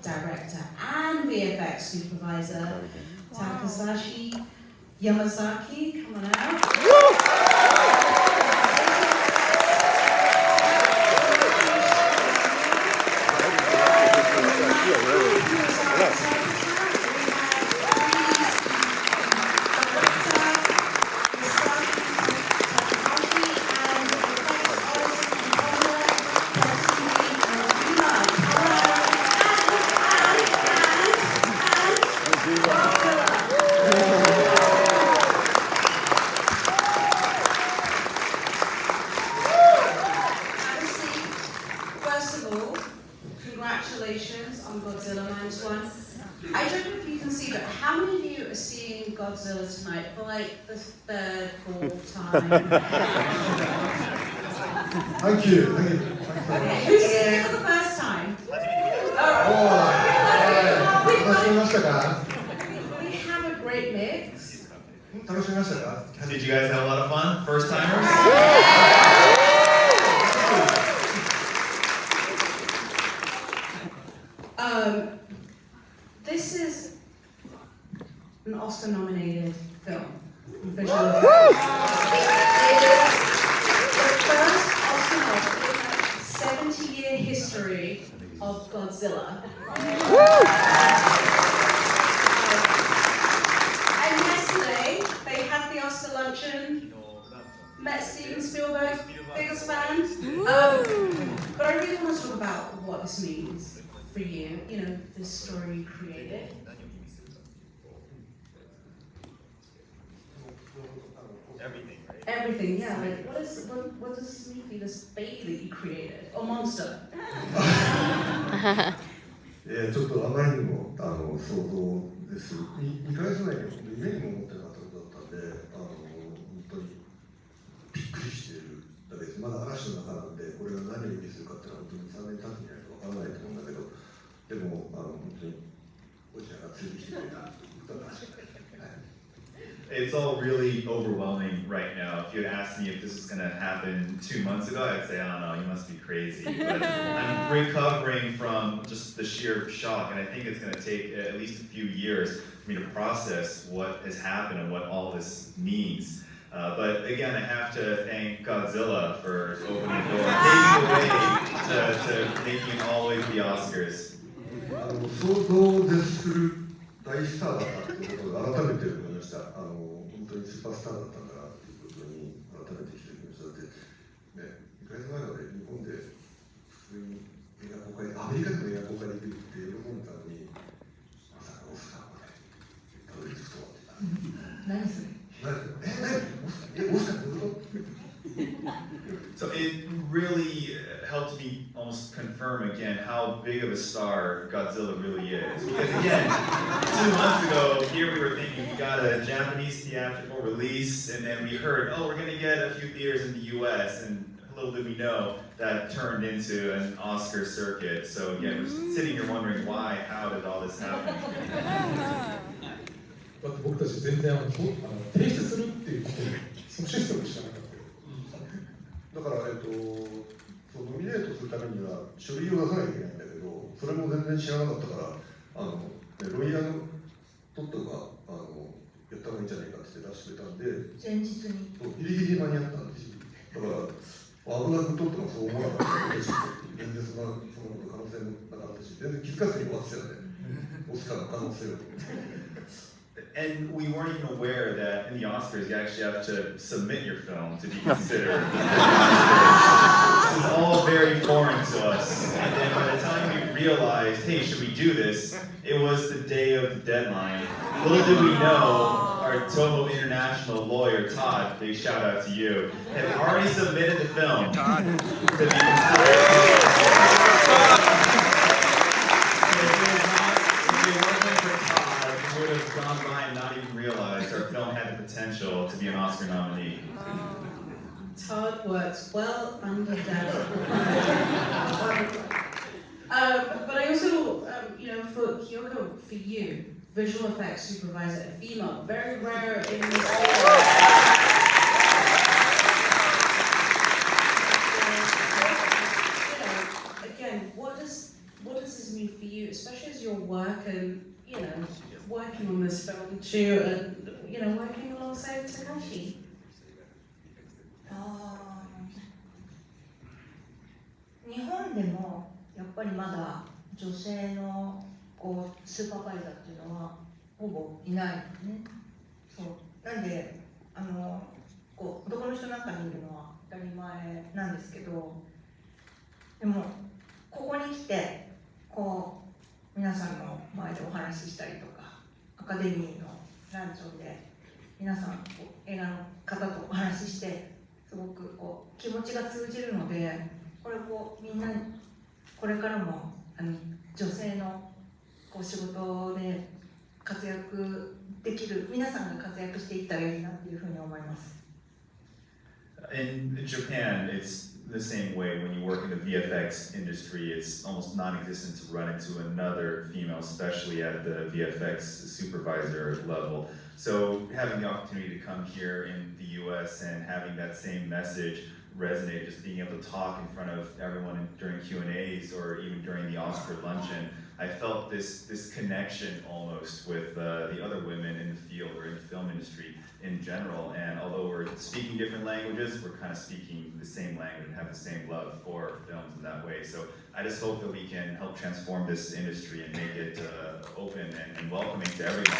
director and VFX supervisor, Takashi Yamazaki. Come on out. First of all, congratulations on Godzilla Minus One. I don't know if you can see, but how many of you are seeing Godzilla tonight for like the third, fourth time? Thank you. Thank you. Okay, who's seeing it for the first time? We have a great mix. Did you guys have a lot of fun? First timers? This is an Oscar-nominated film. Visual effects. It is the first Oscar-nominated in a 70-year history of Godzilla. And yesterday, they had the Oscar luncheon, met Steven Spielberg, biggest fan. But I really want to talk about what this means for you, this story you created. Everything, right? Everything, yeah. Like, what does this mean for you, this baby that you created? Or monster? ちょっとあまりにも想像です。2ヶ月前に夢にも思ってなかったことだったんで、本当にびっくりしているだけです。まだ嵐の中なんで、これが何を意味するかっていうのは本当に3年経ってみないとわからないと思うんだけど、でも本当にゴジラが連れてきてくれたことは確かに。It's all really overwhelming right now. If you had asked me if this was going to happen 2 months ago, I'd say, I don't know, you must be crazy. But I'm recovering from just the sheer shock, and I think it's going to take at least a few years for me to process what has happened and what all this means. But again, I have to thank Godzilla for opening the door, paving the way to making it all the way to the Oscars. 想像を絶する大スターだったということを改めて思いました。本当にスーパースターだったんだなということに改めて気づきました。だってね、2ヶ月前まで日本で普通に映画公開、アメリカでも映画公開できるって喜んでたのに、まさかオスカーまでたどり着くとは。何それ？オスカーどういうこと？ So it really helped me almost confirm again how big of a star Godzilla really is. Because again, 2 months ago, here we were thinking we got a Japanese theatrical release, and then we heard, oh, we're going to get a few theaters in the US, and little did we know that turned into an Oscar circuit. So again, we're sitting here wondering why, how did all this happen? だって僕たち全然提出するっていうことそのシステムしかなかった。だからノミネートするためには書類を出さなきゃいけないんだけど、それも全然知らなかったからロイヤーのトットがやった方がいいんじゃないかって出してくれたんで、前日にギリギリ間に合ったんですよ。だから危なくトットがそう思わなかったし、全然その可能性もなかったし、全然気づかずに終わってたよね。オスカーの可能性を。And we weren't even aware that in the Oscars you actually have to submit your film to be considered. This is all very foreign to us. And then by the time we realized, hey, should we do this? It was the day of the deadline. Little did we know, our Toho International lawyer, Todd, big shout out to you, had already submitted the film to be considered. Would have gone by and not even realized our film had the potential to be an Oscar nominee. Todd works well under that. But I also, for Kiyoko, for you, visual effects supervisor, a female, very rare in this field. Again, what does what does this mean for you, especially as you're working on this film too, and working alongside Takashi? 日本でもやっぱりまだ女性のスーパーバイザーっていうのはほぼいないのね。そうなんで男の人の中にいるのは当たり前なんですけど、でもここに来て皆さんの前でお話ししたりとか、アカデミーのランチョンで皆さん映画の方とお話しして、すごく気持ちが通じるので、これみんなこれからも女性の仕事で活躍できる皆さんが活躍していったらいいなっていうふうに思います。In Japan, it's the same way. When you work in the VFX industry, it's almost non-existent to run into another female, especially at the VFX supervisor level. So having the opportunity to come here in the US and having that same message resonate, just being able to talk in front of everyone during Q&As or even during the Oscar luncheon, I felt this connection almost with the other women in the field or in the film industry in general. And although we're speaking different languages, we're kind of speaking the same language and have the same love for films in that way. So I just hope that we can help transform this industry and make it open and welcoming to everyone.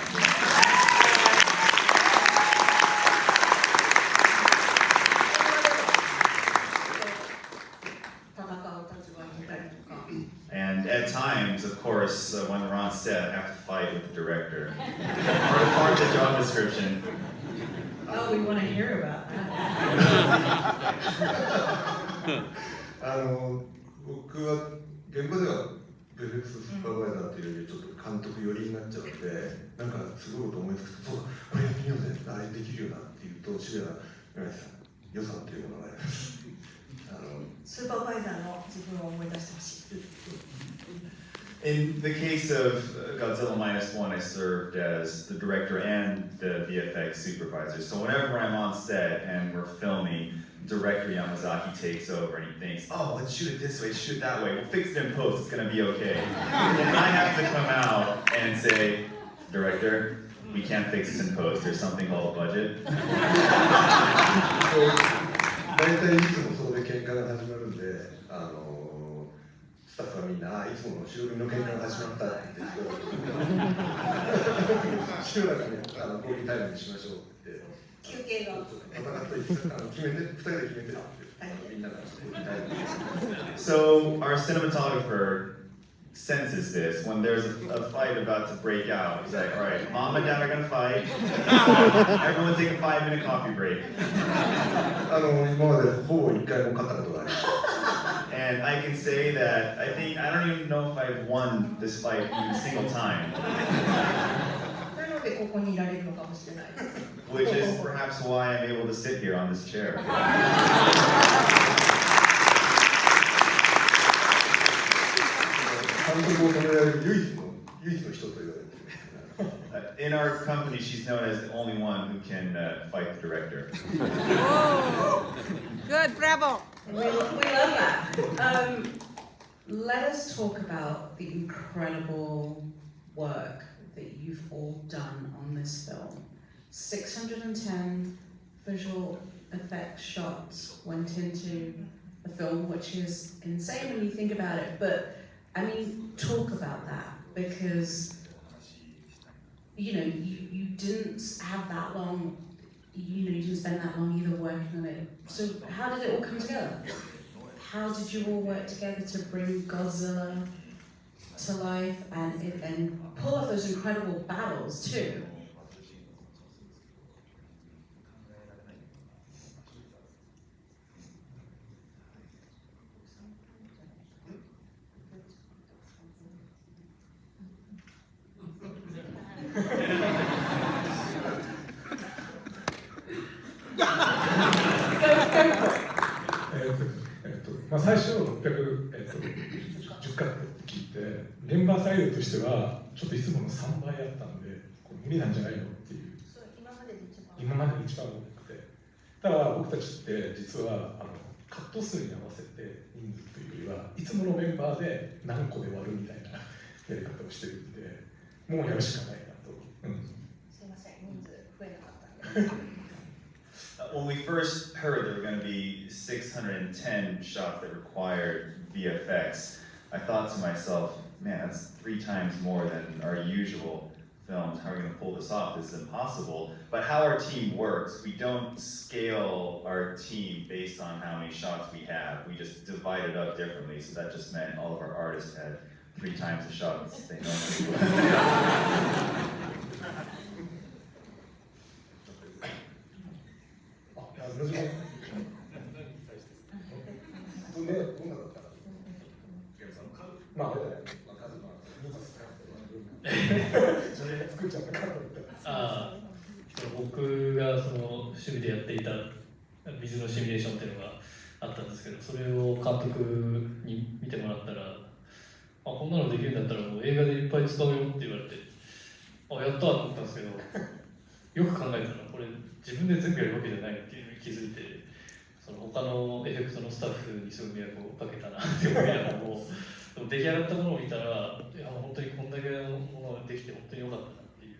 戦う立場にいたりとか。And at times, of course, when we're on set, I have to fight with the director. Part of the job description. Oh, we want to hear about that. 僕は現場ではVFXスーパーバイザーというよりちょっと監督寄りになっちゃうので、なんかすごいこと思いつくと、そうだ、これやってみようぜ、あれできるよなっていうと、渋谷柳さん、予算というものがあります。スーパーバイザーの自分を思い出してほしい。In the case of Godzilla Minus One, I served as the director and the VFX supervisor. So whenever I'm on set and we're filming, director Yamazaki takes over and he thinks, oh, let's shoot it this way, shoot it that way, we'll fix it in post, it's gonna be okay. And I have to come out and say, director, we can't fix this in post, there's something called budget. 大体いつもそこで喧嘩が始まるんで、スタッフはみんな、いつもの白組の喧嘩が始まったって言って、しばらくね、こういうタイムにしましょうって。休憩が。戦っといて、決めて、2人で決めてって、みんながこういうタイムに。So our cinematographer senses this when there's a fight about to break out. He's like, all right, mom and dad are gonna fight. Everyone take a 5-minute coffee break. 今までほぼ1回も勝ったことがない。And I can say that I don't even know if I've won this fight even a single time. なのでここにいられるのかもしれない。Which is perhaps why I'm able to sit here on this chair. In our company, she's known as the only one who can fight the director. Whoa. Good, bravo. We love that. Let us talk about the incredible work that you've all done on this film. 610 visual effects shots went into the film, which is insane when you think about it. But I mean, talk about that, because you didn't have that long. You didn't spend that long either working on it. So how did it all come together? How did you all work together to bring Godzilla to life and pull off those incredible battles too? Go for it. 最初610カットって聞いて、現場サイドとしてはちょっといつもの3倍あったんで、これ無理なんじゃないのっていう。今までで一番多くて。ただ僕たちって実はカット数に合わせて人数というよりはいつものメンバーで何個で割るみたいなやり方をしてるんで、もうやるしかないなと。すいません、人数増えなかったんで。When we first heard there were going to be 610 shots that required VFX, I thought to myself, man, that's 3 times more than our usual films. How are we going to pull this off? This is impossible. But how our team works, we don't scale our team based on how many shots we have. We just divide it up differently. So that just meant all of our artists had 3 times the shots they normally would. どんなだったまあ、あれだよね。それ作っちゃったから。僕がその趣味でやっていた水のシミュレーションっていうのがあったんですけど、それを監督に見てもらったら、こんなのできるんだったらもう映画でいっぱい使うよって言われて、やったと思ったんですけど、よく考えたらこれ自分で全部やるわけじゃないっていうのに気づいて、その他のエフェクトのスタッフにすごい迷惑をかけたなって思いながらも、でも出来上がったものを見たら、いや本当にこんだけのものができて本当に良かったなっていう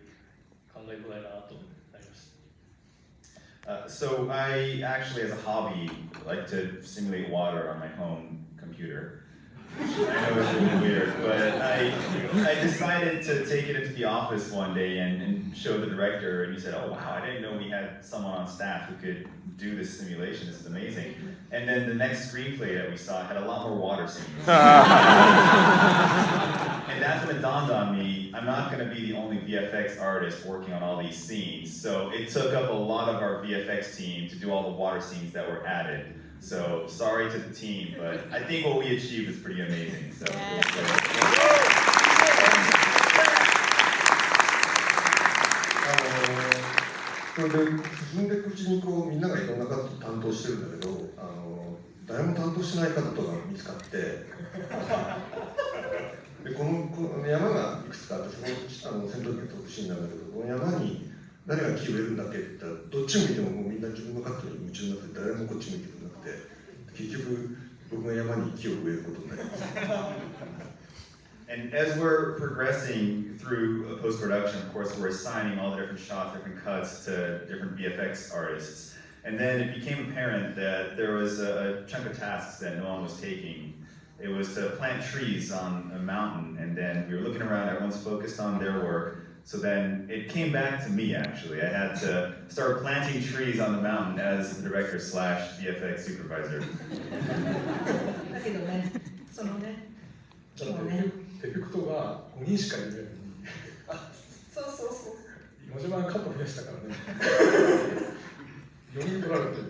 感慨深いなとなりました。So I actually, as a hobby, like to simulate water on my home computer. I know it's really weird, but I decided to take it into the office one day and show the director, and he said, "Oh wow, I didn't know we had someone on staff who could do this simulation. This is amazing." And then the next screenplay that we saw had a lot more water scenes. And that's when it dawned on me, I'm not going to be the only VFX artist working on all these scenes. So it took up a lot of our VFX team to do all the water scenes that were added. So sorry to the team, but I think what we achieved is pretty amazing. So. Yeah. それで進んでいくうちにこうみんながいろんなカット担当してるんだけど、誰も担当しないカットが見つかって、でこの山がいくつかあって、その戦闘機が特殊なんだけど、この山に誰が木を植えるんだっけって言ったら、どっちを見てももうみんな自分のカットに夢中になって、誰もこっち見てくれなくて、結局僕が山に木を植えることになりました。And as we're progressing through post-production, of course, we're assigning all the different shots, different cuts to different VFX artists. And then it became apparent that there was a chunk of tasks that no one was taking. It was to plant trees on a mountain, and then we were looking around, everyone's focused on their work. So then it came back to me, actually. I had to start planting trees on the mountain as the director / VFX supervisor. だけどね、そのね、エフェクトが5人しかいないのに、そうそうそう。野島がカット増やしたからね、4人取られてる。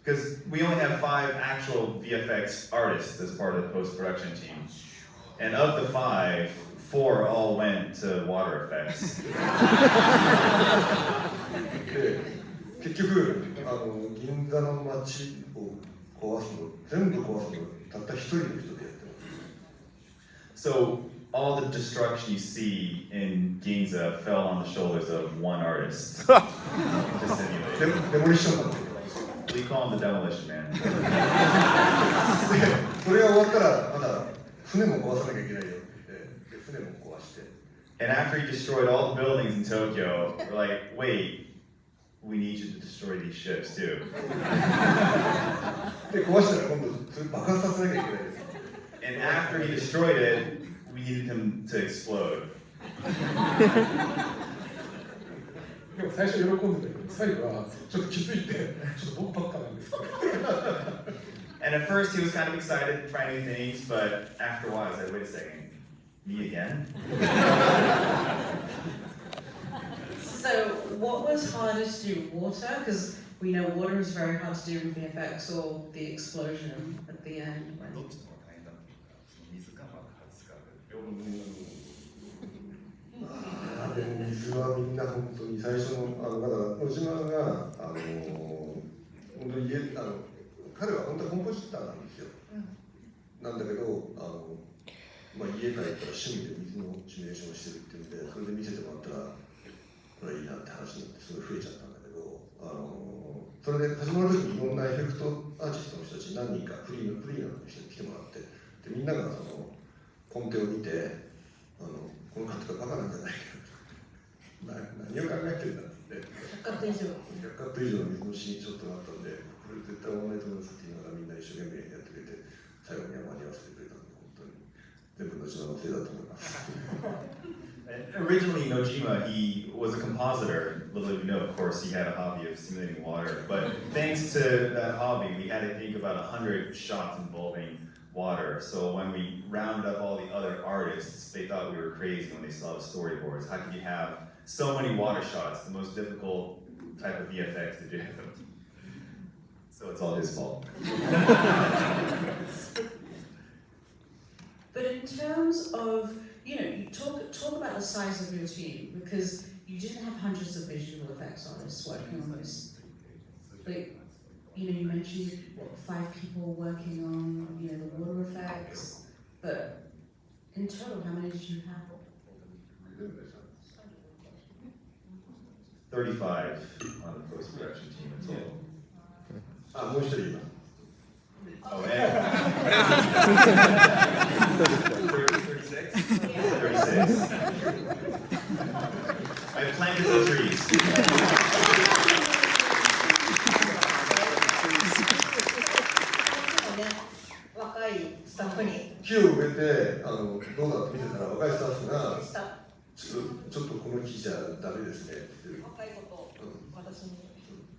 Because we only have 5 actual VFX artists as part of the post-production team. And of the 5, 4 all went to water effects. で、結局銀座の街を壊すの、全部壊すのたった一人の人でやってます。So all the destruction you see in Ginza fell on the shoulders of one artist. To simulate. デモリッションなんだけど。We call him the demolition man. で、それが終わったらまだ船も壊さなきゃいけないよって言って、船も壊して。And after he destroyed all the buildings in Tokyo, we're like, wait, we need you to destroy these ships too. で、壊したら今度それ爆発させなきゃいけないです。And after he destroyed it, we needed him to explode. でも最初喜んでたけど、最後はちょっと気づいて、ちょっと僕ばっかなんですけど。And at first he was kind of excited to try new things, but after a while I was like, wait a second, me again? So, what was hardest to do? Water? Because we know water is very hard to do in VFX, or the explosion at the end. When... でも水はみんな本当に最初のだから野島が本当に彼は本当はコンポジターなんですよ。なんだけどまあ、家帰ったら趣味で水のシミュレーションをしてるっていうんで、それで見せてもらったらこれいいなって話になってすごい増えちゃったんだけど、それで始まる時にいろんなエフェクトアーティストの人たちに何人かフリーの人に来てもらって、でみんながそのコンテを見て、この監督はバカなんじゃないか何を考えてるんだって100カット以上100カット以上の水のシーンちょっとなったんで、これ絶対終わらないと思いますって言いながらみんな一生懸命やってくれて、最後には間に合わせてくれたんで、本当に全部Nojimaのせいだと思います。Originally, Nojima, he was a compositor. Little did you know, of course, he had a hobby of simulating water. But thanks to that hobby, we had to think about 100 shots involving water. So when we rounded up all the other artists, they thought we were crazy when they saw the storyboards. How could you have so many water shots, the most difficult type of VFX to do? So it's all his fault. But in terms of, you talk about the size of your team, because you didn't have hundreds of visual effects artists working on this. Like, you mentioned 5 people working on, the water effects, but in total, how many did you have? 35 on the post-production team in total. もう一人います。Oh, and 36? 36. I planted the trees. 若いスタッフに木を植えてどうだって見てたら、若いスタッフがちょっとこの木じゃダメですねって言ってる。若いこと私に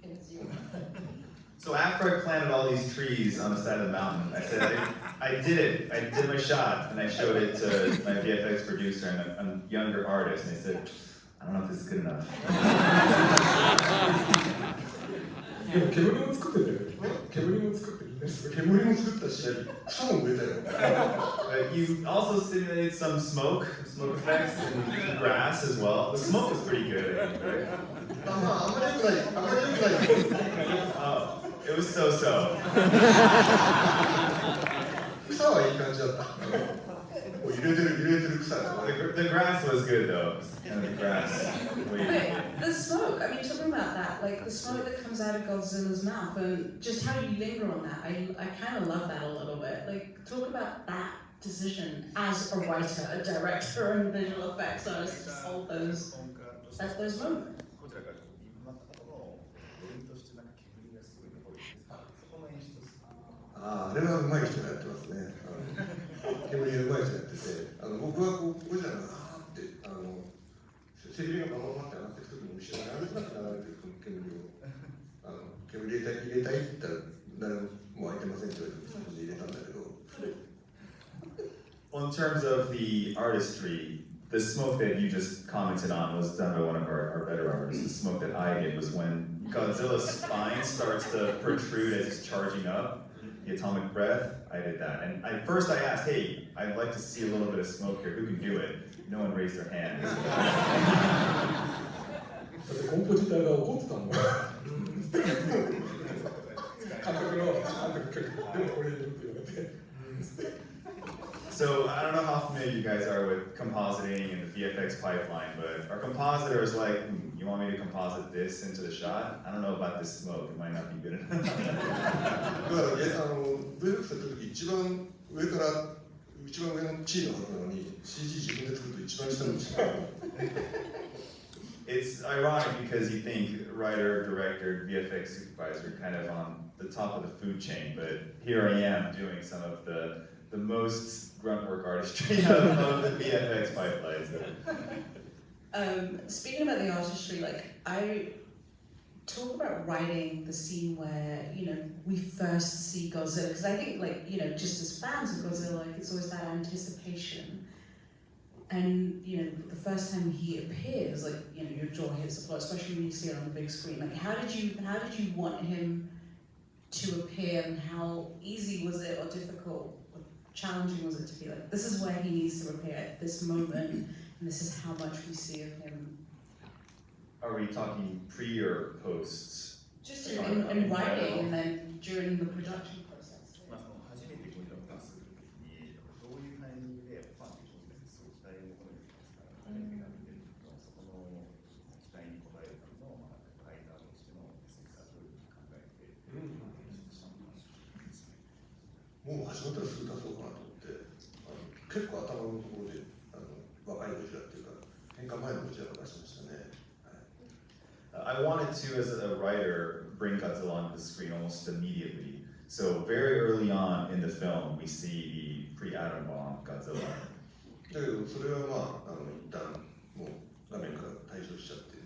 NG を。So after I planted all these trees on the side of the mountain, I said, I did it. I did my shot, and I showed it to my VFX producer and a younger artist, and they said, I don't know if this is good enough. でも煙も作ってたよ。煙も作ってみんなすごい。煙も作ったし、草も植えたよ。But you also simulated some smoke effects, and grass as well. The smoke was pretty good, I think, right? あんまり良くない。あんまり良くない。 Oh, it was so-so. 草はいい感じだった。もう揺れてる草が。The grass was good though. The grass. But the smoke, I mean, talking about that, like the smoke that comes out of Godzilla's mouth, and just how you linger on that, I kind of love that a little bit. Like, talk about that decision as a writer, a director, and visual effects artist to hold those moments. あれは上手い人がやってますね。煙が上手い人がやってて、僕はこうじゃなくて、背びれがバババって上がっていくときに後ろに歩きなく流れてるこの煙を入れたいって言ったら誰も開いてませんって言われて自分で入れたんだけど。Well, in terms of the artistry, the smoke that you just commented on was done by one of our better artists. The smoke that I did was when Godzilla's spine starts to protrude as he's charging up, the atomic breath. I did that. And first I asked, hey, I'd like to see a little bit of smoke here. Who can do it? No one raised their hand. コンポジターが怒ってたもん。監督でもこれいるって言われて。So I don't know how familiar you guys are with compositing and the VFX pipeline, but our compositor is like, you want me to composite this into the shot? I don't know about this smoke, it might not be good enough. だからVFX やった時一番上の地位のはずなのに CG 自分で作ると一番下の地位。It's ironic because you think writer, director, VFX supervisor kind of on the top of the food chain, but here I am doing some of the most grunt work artistry of the VFX pipelines. Speaking about the artistry, like I talk about writing the scene where we first see Godzilla, because I think just as fans of Godzilla, like it's always that anticipation. And the first time he appears, like your jaw hits the floor, especially when you see it on the big screen. Like how did you want him to appear, and how easy was it, or difficult, or challenging was it to be like, this is where he needs to appear at this moment, and this is how much we see of him? Are we talking pre or post? Just in writing, and then during the production process. 初めてゴジラを出すときにどういうタイミングでファンってすごく期待を求めてますから、誰が見てるのそこの期待に応えるためのライターとしての選択を考え始まったらすぐ出そうかなと思って、結構頭のところで若いゴジラっていうか変化前のゴジラを出しましたね。I wanted to, as a writer, bring Godzilla onto the screen almost immediately. So very early on in the film, we see the pre-atom bomb Godzilla. だけどそれはまあ一旦もう画面から退場しちゃって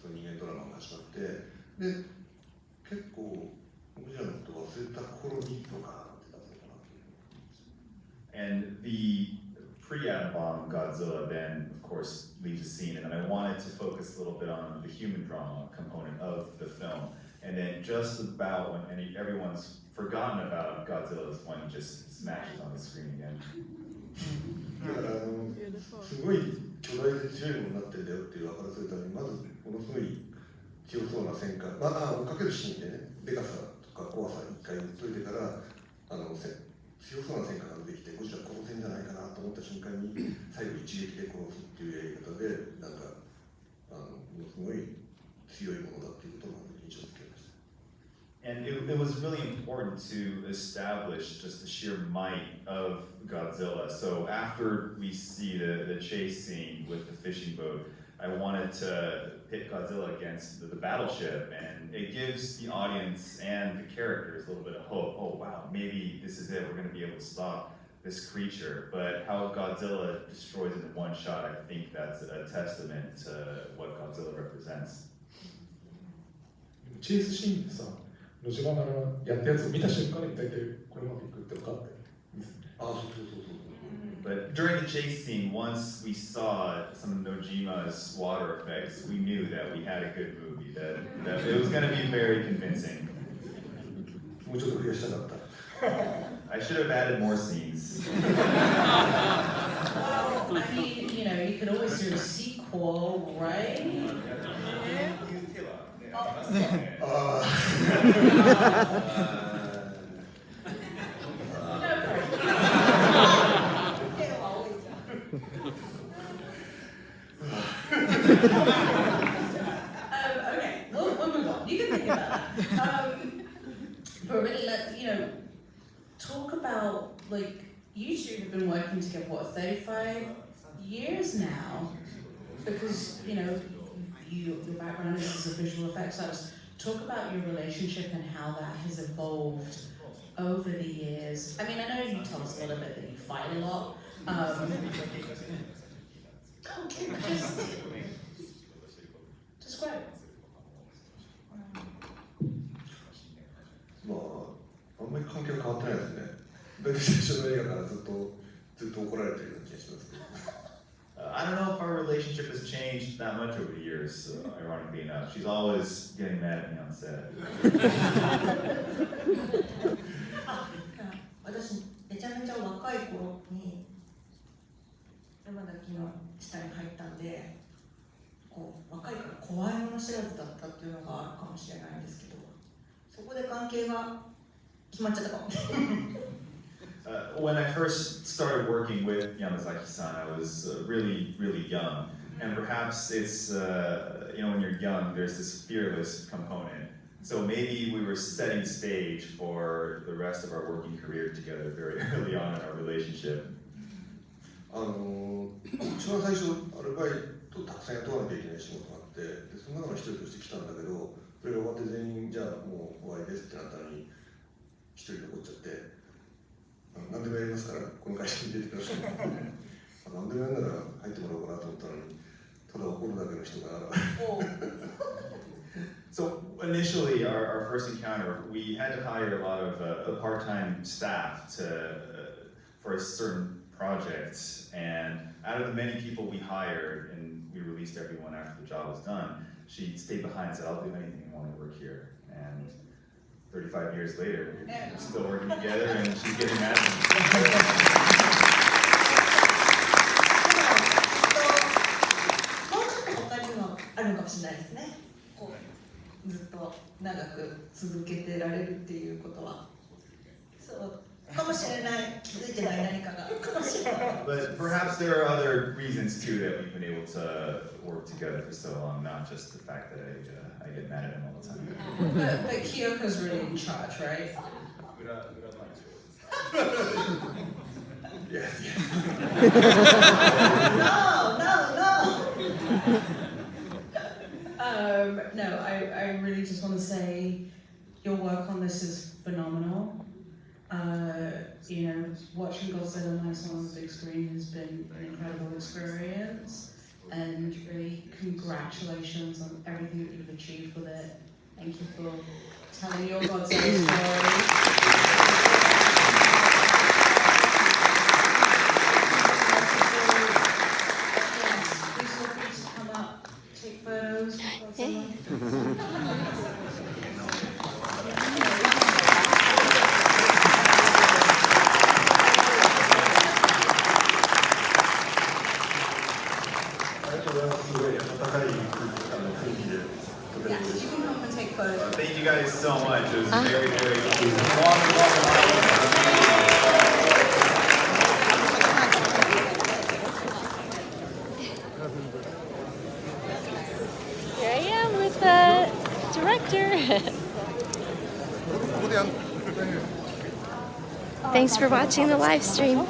その人間ドラマが始まってで結構ゴジラのことを忘れた頃にドカーンって出すのかなというふうに思います。 And the pre-atom bomb Godzilla then, of course, leaves the scene, and I wanted to focus a little bit on the human drama component of the film. And then just about when everyone's forgotten about Godzilla is when he just smashes on the screen again. だからすごい巨大で強いものになってんだよっていう分からせるためにまずものすごい強そうな戦艦追っかけるシーンでねでかさとか怖さ一回言っといてから強そうな戦艦が出てきてゴジラ殺せんじゃないかなと思った瞬間に最後一撃で殺すっていうやり方でなんかものすごい強いものだっていうことをまず印象付けました。 And it was really important to establish just the sheer might of Godzilla. So after we see the chase scene with the fishing boat, I wanted to pit Godzilla against the battleship, and it gives the audience and the characters a little bit of hope. Oh wow, maybe this is it, we're going to be able to stop this creature. But how Godzilla destroys it in one shot, I think that's a testament to what Godzilla represents. チェイスシーンでさ、ロジバナがやったやつを見た瞬間に大体これうまくいくって分かって。そうそうそうそう。 But during the chase scene, once we saw some of Nojima's water effects, we knew that we had a good movie, that it was going to be very convincing. もうちょっと増やしたかった。I should have added more scenes. Well, I mean, you could always do a sequel, right? Okay, we'll move on. You can think about that. But really, talk about, you two have been working together, 35 years now? Because, your background is as a visual effects artist. Talk about your relationship and how that has evolved over the years. I mean, I know you tell us a little bit that you fight a lot. Describe it. まあ、あんまり関係は変わってないですね。大体最初の映画からずっと怒られてるような気がします。I don't know if our relationship has changed that much over the years, ironically enough. She's always getting mad at me on set. 私めちゃめちゃ若い頃に山崎の下に入ったんで若いから怖いもの知らずだったっていうのがあるかもしれないんですけどそこで関係が決まっちゃったかも。When I first started working with Yamazaki-san, I was really, really young. And perhaps it's, when you're young, there's this fearless component. So maybe we were setting the stage for the rest of our working career together very early on in our relationship. 一番最初アルバイトたくさん雇わなきゃいけない仕事があってでその中の一人として来たんだけどそれが終わって全員じゃあもう終わりですってなったのに一人残っちゃって何でもやりますからこの会社に出てください何でもやるなら入ってもらおうかなと思ったのにただ怒るだけの人がSo initially, our first encounter, we had to hire a lot of part-time staff for a certain project. And out of the many people we hired, and we released everyone after the job was done, she stayed behind and said, I'll do anything, I want to work here. And 35 years later, we're still working together, and she's getting mad at me. あるのかもしれないですね。ずっと長く続けてられるっていうことは、そうかもしれない。気づいてない何かがかもしれない。But perhaps there are other reasons too that we've been able to work together for so long, not just the fact that I get mad at him all the time. But Kiyoko's really in charge, right? Yes, yes. No, I really just want to say your work on this is phenomenal. You know, watching Godzilla Minus One on the big screen has been an incredible experience, and really congratulations on everything that you've achieved with it. Thank you for telling your Godzilla story. Please feel free to come up, take photos with Godzilla. Yes, you can come and take photos. Thank you guys so much. It was very, very long. Here I am with the director. Thanks for watching the live stream.